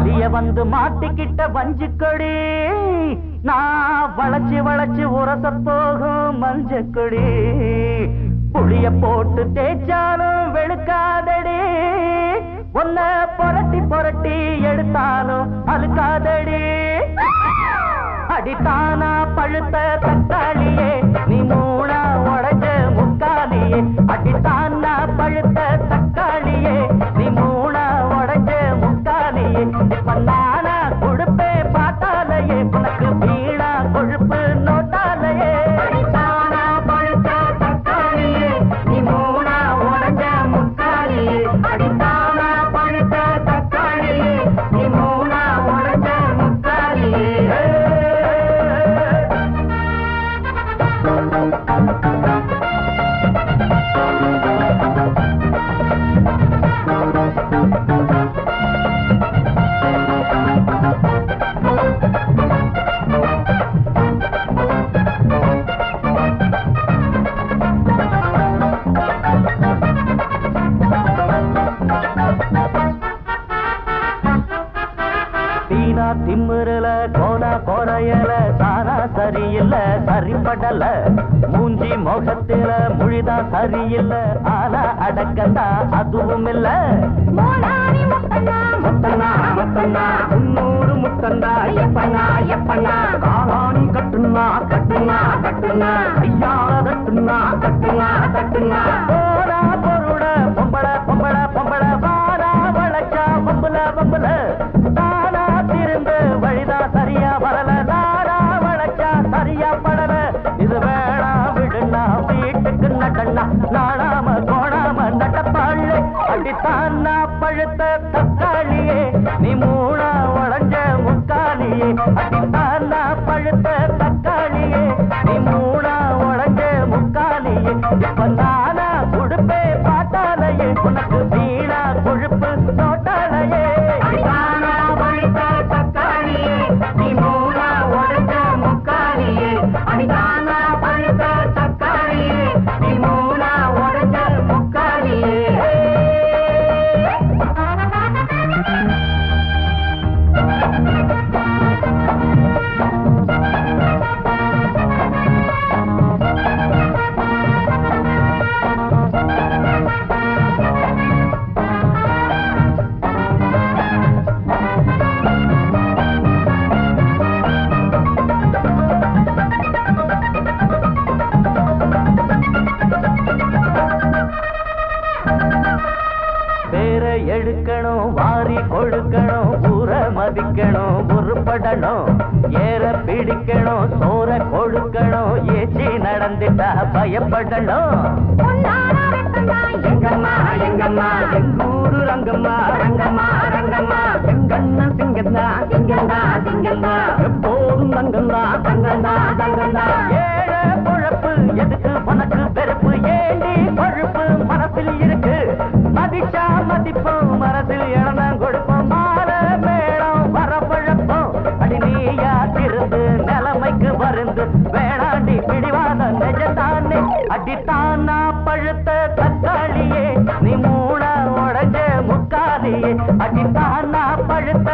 வலிய வந்து மாட்டிக்கிட்ட வஞ்சிக்கொடி நான் வளைச்சு வளைச்சு உரச போகும் மஞ்சக்கொடி புளிய போட்டு தேய்ச்சாலும் வெளுக்காதடி உன்னை புரட்டி புரட்டி எடுத்தாலும் அழுக்காதடி அடித்தானா பழுத்த தக்காளியே நீ மூணா உடைஞ்ச முக்காலியே அடித்தானா பழுத்த தக்காளியே நீ மூணா உடைஞ்ச முக்காலியே இப்ப நானா கொடுப்பே பார்த்தாலையே உனக்கு வீணா கொழுப்பு நோட்டாலையே அடித்தானா பழுத்த தக்காளியே நீ மூணா உடைஞ்ச முக்காலியே அடித்தானா பழுத்த தக்காளியே நீ மூணா உடைஞ்ச முக்காலியே திம்மிரல கோனா கோரையல சானா சரியில்ல சரிப்படல மூஞ்சி மோகத்தில முழிதா சரியில்ல ஆனா அடக்கத்தா அதுவும் இல்ல முத்தனா முத்தனா முன்னூறு முத்தந்தா எப்பனா எப்பனா காலாணி கட்டுனா கட்டுனா கட்டுனா ஐயால தட்டுனா தட்டுனா தட்டுனா போரா பொருட பொம்பள பொம்பள பொம்பள வாரா வளச்சா பொம்பள பொம்பள தானா திருந்து வழிதா சரியா வரல நாரா வளச்சா சரியா படல இது வேணா விடுனா வீட்டுக்கு நடனா நாடாம கோணாம நடப்பாளே அடித்தானா பழுத்த தக்காளியே நீ மூணா உடைஞ்ச முக்காலியே அடித்தானா பழுத்த தக்காளியே நீ மூணா உடைஞ்ச முக்காலியே இப்ப நானா கொடுப்பே பாட்டாலையே உனக்கு வீணா கொழுப்பு தோட்டாலையே அடித்தானா பழுத்த தக்காளியே நீ மூணா உடைஞ்ச முக்காலியே அடித்தானா பழுத்த தக்காளியே நீ மூணா உடைஞ்ச முக்காலியே எடுக்கணும் வாரி கொடுக்கணும் ஊற மதிக்கணும் உருப்படணும் ஏற பிடிக்கணும் சோற கொடுக்கணும் ஏச்சி நடந்துட்டா பயப்படணும் எங்கம்மா எங்கம்மா எங்கூரு ரங்கம்மா ரங்கம்மா ரங்கம்மா எங்கண்ணா சிங்கந்தா சிங்கந்தா சிங்கந்தா எப்போதும் தங்கந்தா தங்கந்தா தங்கந்தா ஏழ பொழப்பு எதுக்கு உனக்கு வெறுப்பு ஏண்டி கொழுப்பு மனசில் இருக்கு மதிச்சா மதிப்போம் மனசில் இடம் கொடுப்போம் மாற மேடம் வரப்பழப்போம் அடி நீயா திருந்து நிலைமைக்கு வருந்து வேணாண்டி பிடிவாத நெஜத்தானே அடித்தானா பழுத்த தக்காளியே நீ மூணா உடைஞ்ச முக்காலியே அடித்தானா பழுத்த